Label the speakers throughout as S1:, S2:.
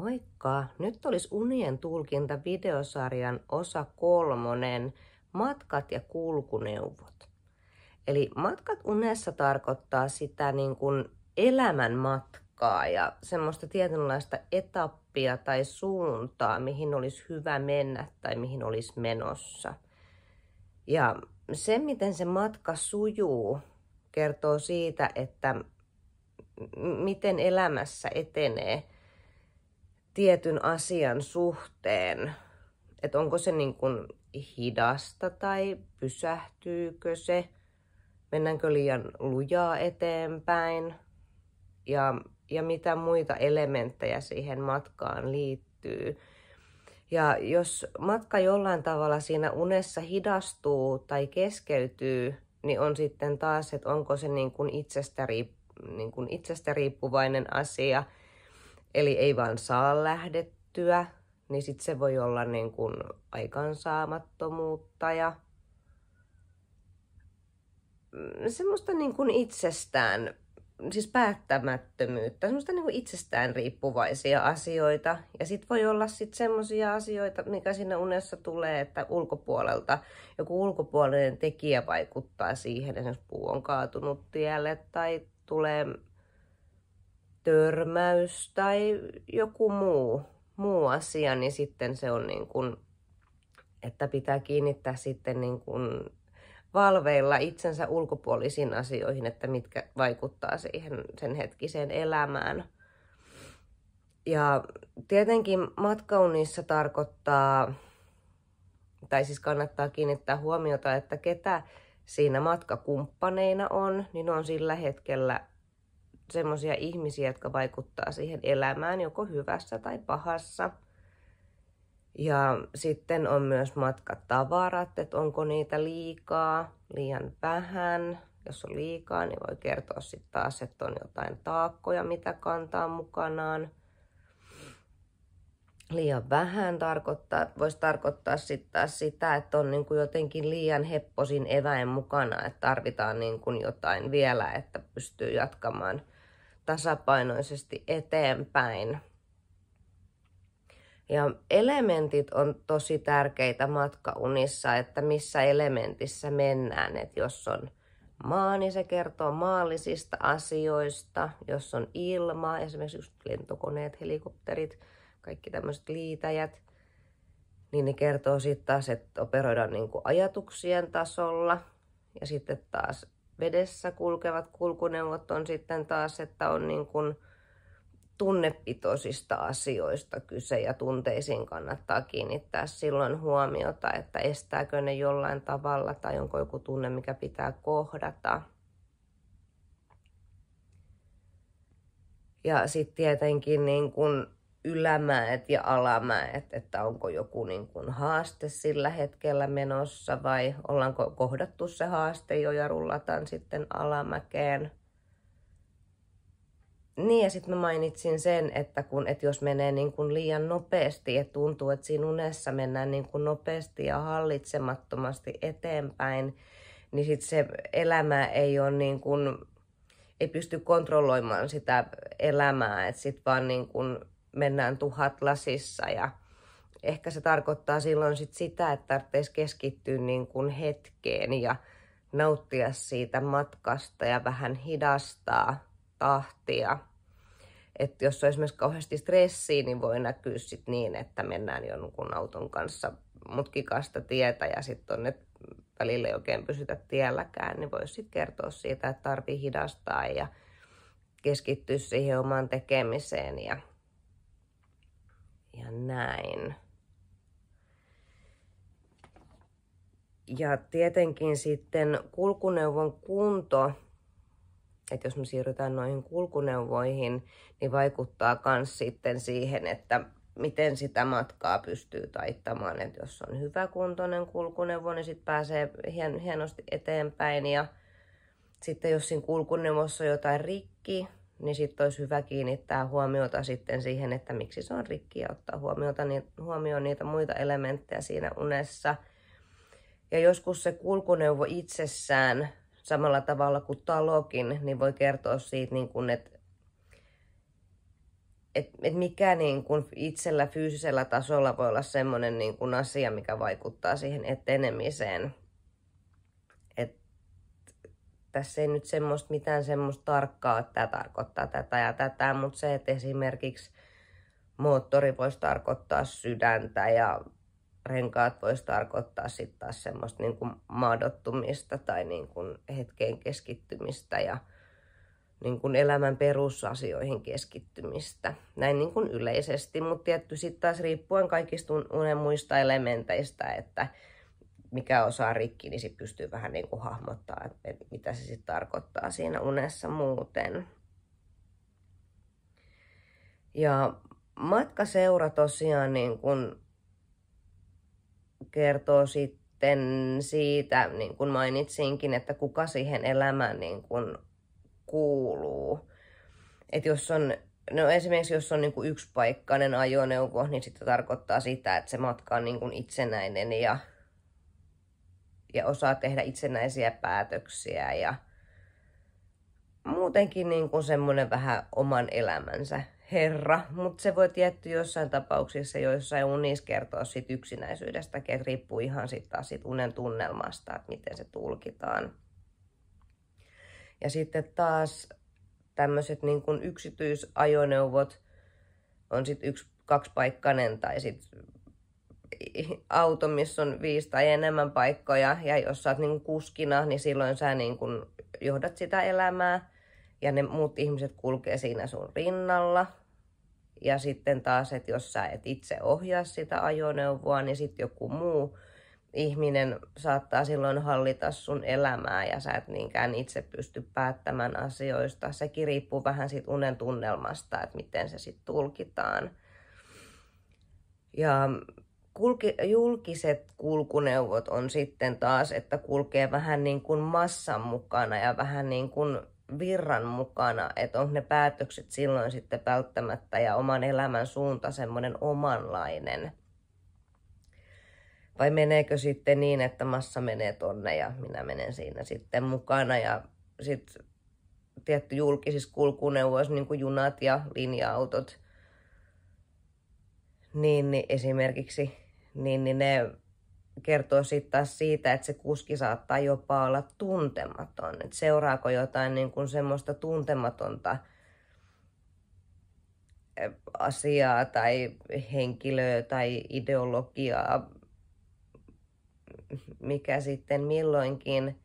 S1: Moikka! Nyt olisi unien tulkinta videosarjan osa 3, matkat ja kulkuneuvot. Eli matkat unessa tarkoittaa sitä niin kuin elämän matkaa ja semmoista tietynlaista etappia tai suuntaa, mihin olisi hyvä mennä tai mihin olisi menossa. Ja se, miten se matka sujuu, kertoo siitä, että miten elämässä etenee tietyn asian suhteen, että onko se niin kuin hidasta tai pysähtyykö se, mennäänkö liian lujaa eteenpäin ja mitä muita elementtejä siihen matkaan liittyy. Ja jos matka jollain tavalla siinä unessa hidastuu tai keskeytyy, niin on sitten taas, että onko se niin kuin itsestä riippuvainen asia, eli ei vaan saa lähdettyä, niin sitten se voi olla niin kuin aikaansaamattomuutta ja semmoista niin kuin itsestään, siis päättämättömyyttä, semmoista niin kuin itsestään riippuvaisia asioita. Ja sitten voi olla sitten semmoisia asioita, mikä siinä unessa tulee, että ulkopuolelta joku ulkopuolinen tekijä vaikuttaa siihen, esimerkiksi puu on kaatunut tielle tai tulee törmäys tai joku muu asia, niin sitten se on niin kuin, että pitää kiinnittää sitten niin kuin valveilla itsensä ulkopuolisiin asioihin, että mitkä vaikuttaa siihen sen hetkiseen elämään. Ja tietenkin matkaunissa tarkoittaa, tai siis kannattaa kiinnittää huomiota, että ketä siinä matkakumppaneina on, niin on sillä hetkellä semmoisia ihmisiä, jotka vaikuttaa siihen elämään joko hyvässä tai pahassa. Ja sitten on myös matkatavarat, että onko niitä liikaa, liian vähän. Jos on liikaa, niin voi kertoa sitten taas, että on jotain taakkoja, mitä kantaa mukanaan. Liian vähän voisi tarkoittaa sitten taas sitä, että on niin kuin jotenkin liian hepposin eväin mukana, että tarvitaan niin kuin jotain vielä, että pystyy jatkamaan tasapainoisesti eteenpäin. Ja elementit on tosi tärkeitä matkaunissa, että missä elementissä mennään. Että jos on maa, niin se kertoo maallisista asioista. Jos on ilma, esimerkiksi just lentokoneet, helikopterit, kaikki tämmöiset liitäjät, niin ne kertoo sitten taas, että operoidaan niin kuin ajatuksien tasolla. Ja sitten taas vedessä kulkevat kulkuneuvot on sitten taas, että on niin kuin tunnepitoisista asioista kyse ja tunteisiin kannattaa kiinnittää silloin huomiota, että estääkö ne jollain tavalla tai onko joku tunne, mikä pitää kohdata. Ja sitten tietenkin niin kun ylämäet ja alamäet, että onko joku niin kun haaste sillä hetkellä menossa vai ollaanko kohdattu se haaste jo ja rullataan sitten alamäkeen. Niin ja sitten mä mainitsin sen, että jos menee niin kuin liian nopeasti, että tuntuu, että siinä unessa mennään niin kuin nopeasti ja hallitsemattomasti eteenpäin, niin sitten se elämä ei ole niin kuin, ei pysty kontrolloimaan sitä elämää, että sitten vaan niin kuin mennään tuhat lasissa ja ehkä se tarkoittaa silloin sit sitä, että tarvitsisi keskittyä niin kuin hetkeen ja nauttia siitä matkasta ja vähän hidastaa tahtia. Että jos on esimerkiksi kauheasti stressiä, niin voi näkyä sit niin, että mennään jonkun auton kanssa mutkikasta tietä ja sitten on, että välillä ei oikein pysytä tielläkään, niin voisi sitten kertoa siitä, että tarvii hidastaa ja keskittyä siihen omaan tekemiseen ja näin. Ja tietenkin sitten kulkuneuvon kunto, että jos me siirrytään noihin kulkuneuvoihin, niin vaikuttaa myös sitten siihen, että miten sitä matkaa pystyy taittamaan. Että jos on hyväkuntoinen kulkuneuvo, niin sitten pääsee hienosti eteenpäin. Ja sitten jos siinä kulkuneuvossa on jotain rikki, niin sitten olisi hyvä kiinnittää huomiota sitten siihen, että miksi se on rikki ja ottaa huomioon niitä muita elementtejä siinä unessa. Ja joskus se kulkuneuvo itsessään, samalla tavalla kuin talokin, niin voi kertoa siitä, niin kuin, mikä niin kun itsellä fyysisellä tasolla voi olla semmoinen niin kun asia, mikä vaikuttaa siihen etenemiseen. Tässä ei nyt mitään semmoista tarkkaa, että tämä tarkoittaa tätä ja tätä, mutta se, että esimerkiksi moottori voisi tarkoittaa sydäntä ja renkaat voisi tarkoittaa sitten taas semmoista niin kuin maadottumista tai niin kuin hetkeen keskittymistä ja niin kuin elämän perusasioihin keskittymistä. Näin niin kuin yleisesti, mutta tietty sitten taas riippuen kaikista unen muista elementeistä, että mikä osaa rikki, niin sit pystyy vähän niin kuin hahmottaa, että mitä se sitten tarkoittaa siinä unessa muuten. Ja matkaseura tosiaan niin kuin kertoo sitten siitä, niin kuin mainitsinkin, että kuka siihen elämään niin kuin kuuluu. Että jos on, no esimerkiksi jos on niin kuin yksipaikkainen ajoneuvo, niin sitten tarkoittaa sitä, että se matka on niin kuin itsenäinen ja osaa tehdä itsenäisiä päätöksiä ja muutenkin niin kuin semmoinen vähän oman elämänsä herra, mutta se voi tietty jossain tapauksissa joissain unissa kertoa siitä yksinäisyydestä, että riippuu ihan sitten taas siitä unen tunnelmasta, että miten se tulkitaan. Ja sitten taas tämmöiset niin kuin yksityisajoneuvot on sitten kaksipaikkainen tai sitten auto, missä on 5 tai enemmän paikkoja, ja jos sä oot niin kuin kuskina, niin silloin sä niin kuin johdat sitä elämää, ja ne muut ihmiset kulkee siinä sun rinnalla. Ja sitten taas, että jos sä et itse ohjaa sitä ajoneuvoa, niin sitten joku muu ihminen saattaa silloin hallita sun elämää, ja sä et niinkään itse pysty päättämään asioista. Sekin riippuu vähän siitä unen tunnelmasta, että miten se sitten tulkitaan. Ja julkiset kulkuneuvot on sitten taas, että kulkee vähän niin kuin massan mukana ja vähän niin kuin virran mukana, että on ne päätökset silloin sitten välttämättä ja oman elämän suunta semmoinen omanlainen. Vai meneekö sitten niin, että massa menee tonne ja minä menen siinä sitten mukana ja sitten tietty julkisissa kulkuneuvoissa, niin kuin junat ja linja-autot, niin esimerkiksi niin ne kertoo sitten taas siitä, että se kuski saattaa jopa olla tuntematon. Että seuraako jotain niin kuin semmoista tuntematonta asiaa tai henkilöä tai ideologiaa, mikä sitten milloinkin,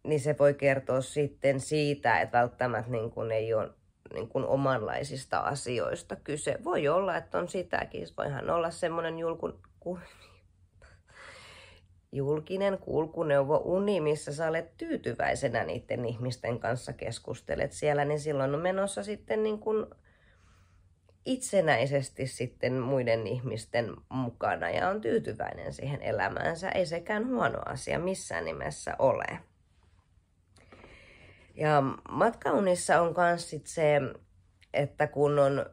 S1: niin se voi kertoa sitten siitä, että välttämättä niin kuin ei ole niin kuin omanlaisista asioista kyse. Voi olla, että on sitäkin. Voihan olla semmoinen julkinen kulkuneuvo-uni, missä sä olet tyytyväisenä niiden ihmisten kanssa keskustelet siellä, niin silloin on menossa sitten niin kuin itsenäisesti sitten muiden ihmisten mukana ja on tyytyväinen siihen elämäänsä. Ei sekään huono asia missään nimessä ole. Ja matkaunissa on myös se, että kun on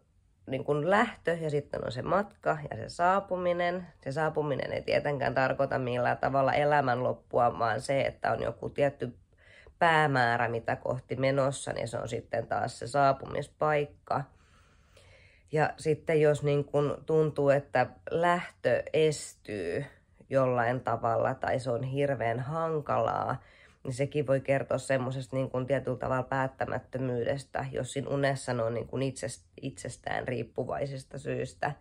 S1: niin kun lähtö ja sitten on se matka ja se saapuminen. Se saapuminen ei tietenkään tarkoita millään tavalla elämän loppua, vaan se, että on joku tietty päämäärä, mitä kohti menossa, niin se on sitten taas se saapumispaikka. Ja sitten jos niin kun tuntuu, että lähtö estyy jollain tavalla tai se on hirveän hankalaa, niin sekin voi kertoa semmoisesta niin kuin tietyllä tavalla päättämättömyydestä, jos siinä unessa ne on niin kuin itsestään riippuvaisista syistä.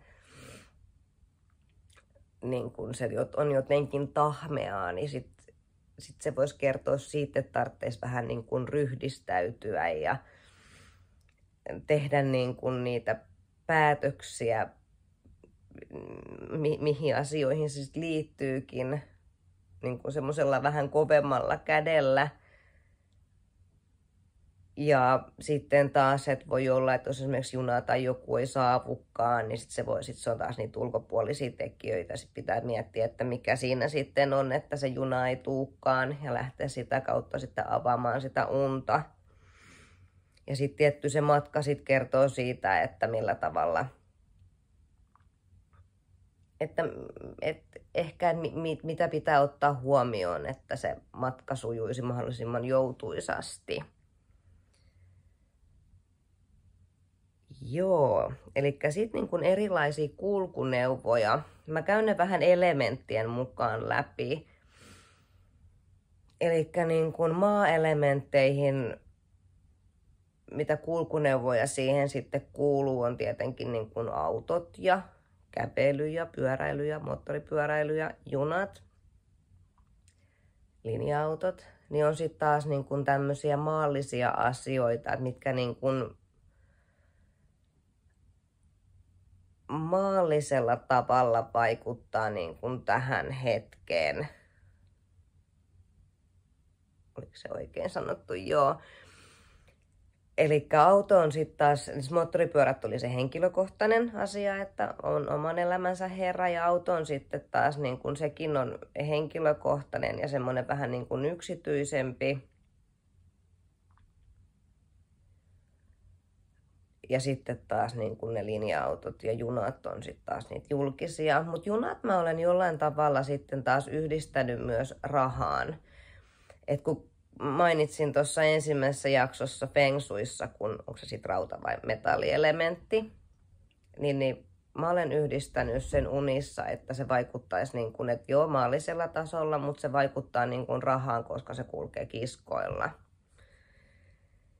S1: Niin kuin se on jotenkin tahmeaa, niin sit se voisi kertoa siitä, että tarvitsisi vähän niin kuin ryhdistäytyä ja tehdä niin kuin niitä päätöksiä, mihin asioihin se sit liittyykin, niin kuin semmoisella vähän kovemmalla kädellä. Ja sitten taas, että voi olla, että jos esimerkiksi juna tai joku ei saavukaan, niin se on taas niitä ulkopuolisia tekijöitä. Sitten pitää miettiä, että mikä siinä sitten on, että se juna ei tuukaan ja lähtee sitä kautta sitten avaamaan sitä unta. Ja sitten tietty se matka sitten kertoo siitä, että millä tavalla, että ehkä mitä pitää ottaa huomioon, että se matka sujuisi mahdollisimman joutuisasti. Joo, eli sitten niin kun erilaisia kulkuneuvoja. Mä käyn ne vähän elementtien mukaan läpi. Eli niin kun maa-elementteihin, mitä kulkuneuvoja siihen sitten kuuluu, on tietenkin niin kun autot ja kävelyjä, pyöräilyjä, moottoripyöräilyjä, junat, linja-autot. Niin on sitten taas niin kun tämmöisiä maallisia asioita, mitkä niin kun maallisella tavalla vaikuttaa niin kuin tähän hetkeen. Oliko se oikein sanottu? Joo. Eli auto on sitten taas, siis moottoripyörät oli se henkilökohtainen asia, että on oman elämänsä herra, ja auto on sitten taas, niin kuin sekin on henkilökohtainen ja semmoinen vähän niin kuin yksityisempi. Ja sitten taas niin kuin ne linja-autot ja junat on sitten taas niitä julkisia. Mutta junat mä olen jollain tavalla sitten taas yhdistänyt myös rahaan. Et kun mainitsin tuossa ensimmäisessä jaksossa Feng Shuissa, kun onko se sitten rauta- vai metallielementti, niin mä olen yhdistänyt sen unissa, että se vaikuttaisi niin kuin, että joo, maallisella tasolla, mutta se vaikuttaa niin kuin rahaan, koska se kulkee kiskoilla.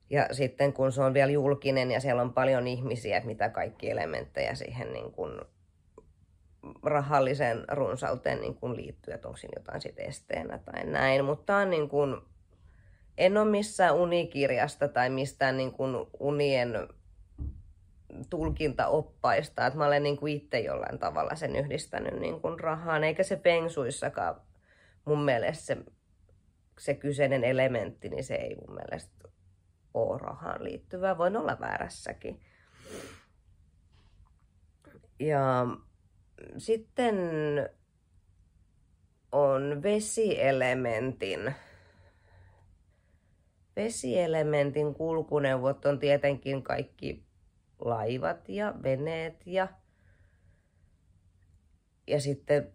S1: Ja sitten kun se on vielä julkinen ja siellä on paljon ihmisiä, että mitä kaikki elementtejä siihen niin kuin rahalliseen runsauteen niin kuin liittyy, että onko siinä jotain sit esteenä tai näin. Mutta niin kuin, en ole missään unikirjasta tai mistään niin kuin unien tulkintaoppaista, että mä olen niin kuin itse jollain tavalla sen yhdistänyt niin kuin rahaan, eikä se Feng Shuissakaan mun mielestä se kyseinen elementti, niin se ei mun mielestä ole rahaan liittyvää. Voin olla väärässäkin. Ja sitten on Vesielementin kulkuneuvot on tietenkin kaikki laivat ja veneet ja sitten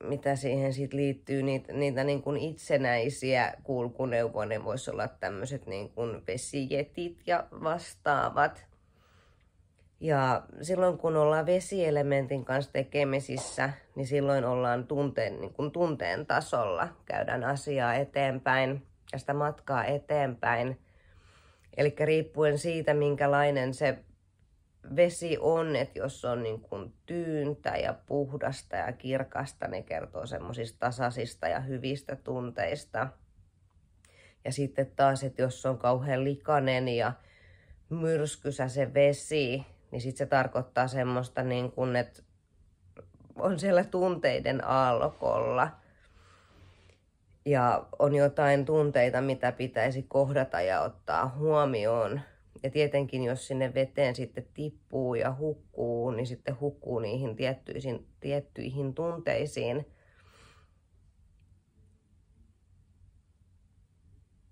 S1: mitä siihen sitten liittyy, niitä niin kuin itsenäisiä kulkuneuvoja, ne voisi olla tämmöiset niin kuin vesijetit ja vastaavat. Ja silloin kun ollaan vesielementin kanssa tekemisissä, niin silloin ollaan tunteen tasolla, käydään asiaa eteenpäin ja sitä matkaa eteenpäin. Eli riippuen siitä, minkälainen se vesi on, että jos on niin kuin tyyntä ja puhdasta ja kirkasta, ne kertoo semmoisista tasaisista ja hyvistä tunteista. Ja sitten taas, että jos on kauhean likainen ja myrskysä se vesi, niin sitten se tarkoittaa semmoista, niin kuin, että on siellä tunteiden aallokolla. Ja on jotain tunteita, mitä pitäisi kohdata ja ottaa huomioon. Ja tietenkin, jos sinne veteen sitten tippuu ja hukkuu, niin sitten hukkuu niihin tiettyihin tunteisiin.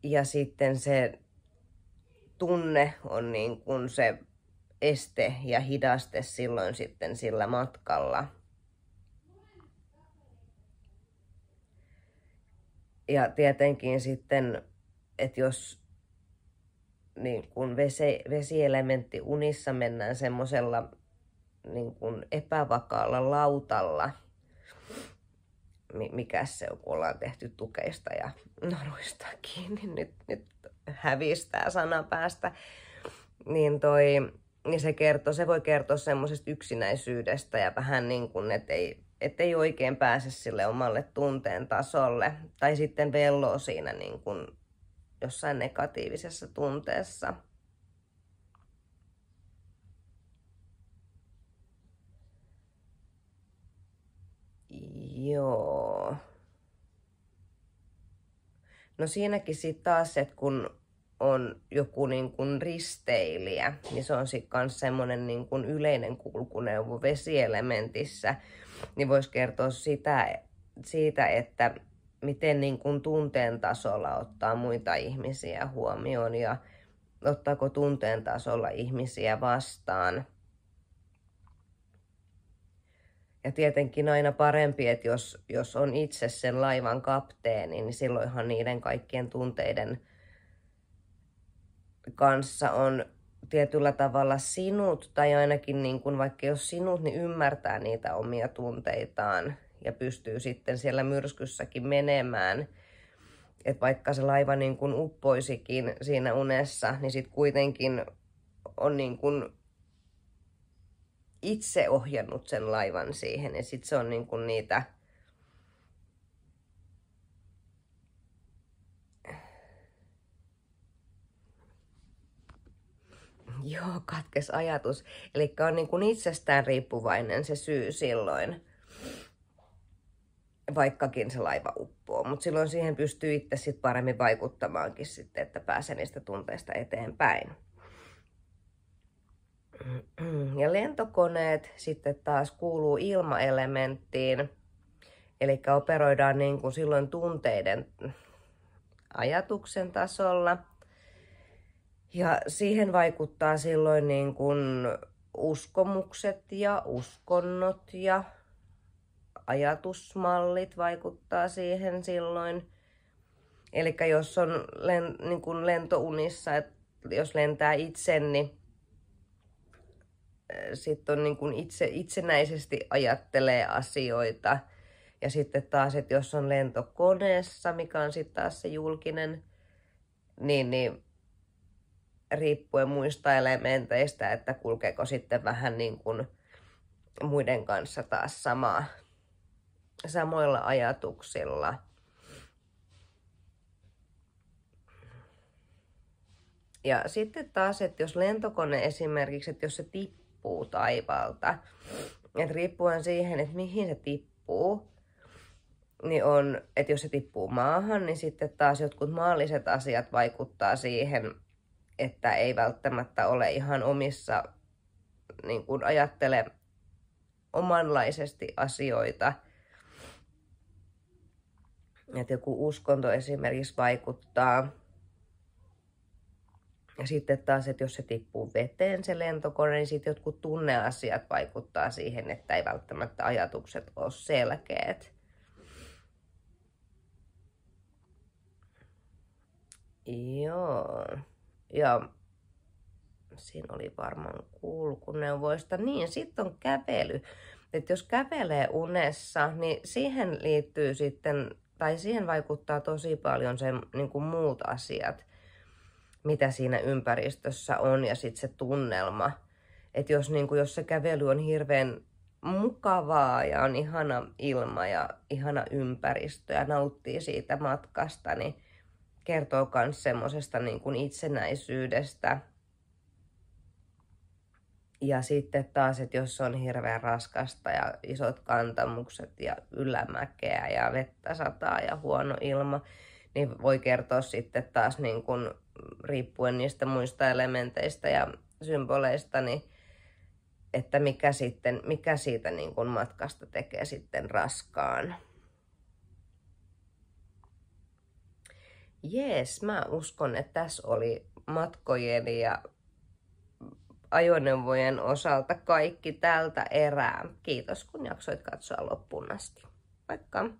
S1: Ja sitten se tunne on niin kuin se este ja hidaste silloin sitten sillä matkalla. Ja tietenkin sitten, että jos niin kun vesielementti unissa mennään semmoisella niin kun epävakaalla lautalla, mikä se on, kun ollaan tehty tukeista ja naruista kiinni, nyt hävistää sana päästä, niin se voi kertoa semmoisesta yksinäisyydestä ja vähän niin kuin, että ei oikein pääse sille omalle tunteen tasolle. Tai sitten velloo siinä niin kuin jossain negatiivisessa tunteessa. Joo. No siinäkin sitten taas, että kun on joku niin kuin risteilijä, niin se on sitten myös semmoinen niin kuin yleinen kulkuneuvo vesielementissä, niin voisi kertoa siitä, että miten niin kuin tunteen tasolla ottaa muita ihmisiä huomioon ja ottaako tunteen tasolla ihmisiä vastaan. Ja tietenkin aina parempi, että jos on itse sen laivan kapteeni, niin silloinhan niiden kaikkien tunteiden kanssa on tietyllä tavalla sinut, tai ainakin niin kuin, vaikka jos sinut, niin ymmärtää niitä omia tunteitaan ja pystyy sitten siellä myrskyssäkin menemään. Että vaikka se laiva niin kuin uppoisikin siinä unessa, niin sitten kuitenkin on niin kuin itse ohjannut sen laivan siihen. Ja sitten se on niin kuin niitä Joo, katkes ajatus. Eli on niin kuin itsestään riippuvainen se syy silloin, vaikkakin se laiva uppoo. Mutta silloin siihen pystyy itse sit paremmin vaikuttamaankin sitten, että pääsee niistä tunteista eteenpäin. Ja lentokoneet sitten taas kuuluu ilmaelementtiin. Eli operoidaan niin kuin silloin tunteiden ajatuksen tasolla. Ja siihen vaikuttaa silloin niin kuin uskomukset ja uskonnot ja ajatusmallit vaikuttaa siihen silloin. Eli jos on niin kuin lentounissa, että jos lentää itse, niin sitten on niin kuin itsenäisesti ajattelee asioita. Ja sitten taas, että jos on lentokoneessa, mikä on sitten taas se julkinen, niin riippuen muista elementeistä, että kulkeeko sitten vähän niin kuin muiden kanssa taas samoilla ajatuksilla. Ja sitten taas, että jos lentokone esimerkiksi, että jos se tippuu taivaalta, että riippuen siihen, että mihin se tippuu, niin on, että jos se tippuu maahan, niin sitten taas jotkut maalliset asiat vaikuttaa siihen, että ei välttämättä ole ihan omissa, niin kuin ajattele omanlaisesti asioita. Että joku uskonto esimerkiksi vaikuttaa. Ja sitten taas, että jos se tippuu veteen se lentokone, niin sitten jotkut tunneasiat vaikuttaa siihen, että ei välttämättä ajatukset ole selkeät. Joo. Ja siinä oli varmaan kulkuneuvoista. Niin, sitten on kävely. Että jos kävelee unessa, niin siihen liittyy sitten, tai siihen vaikuttaa tosi paljon se niin kuin muut asiat, mitä siinä ympäristössä on ja sitten se tunnelma. Että jos, niin kuin, jos se kävely on hirveän mukavaa ja on ihana ilma ja ihana ympäristö ja nauttii siitä matkasta, niin kertoo myös semmoisesta niin kuin itsenäisyydestä. Ja sitten taas, että jos on hirveän raskasta ja isot kantamukset ja ylämäkeä ja vettä sataa ja huono ilma, niin voi kertoa sitten taas niin kuin, riippuen niistä muista elementeistä ja symboleista, niin että mikä siitä niin kuin matkasta tekee sitten raskaan. Jees, mä uskon, että tässä oli matkojen ja ajoneuvojen osalta kaikki tältä erää. Kiitos kun jaksoit katsoa loppuun asti. Moikka!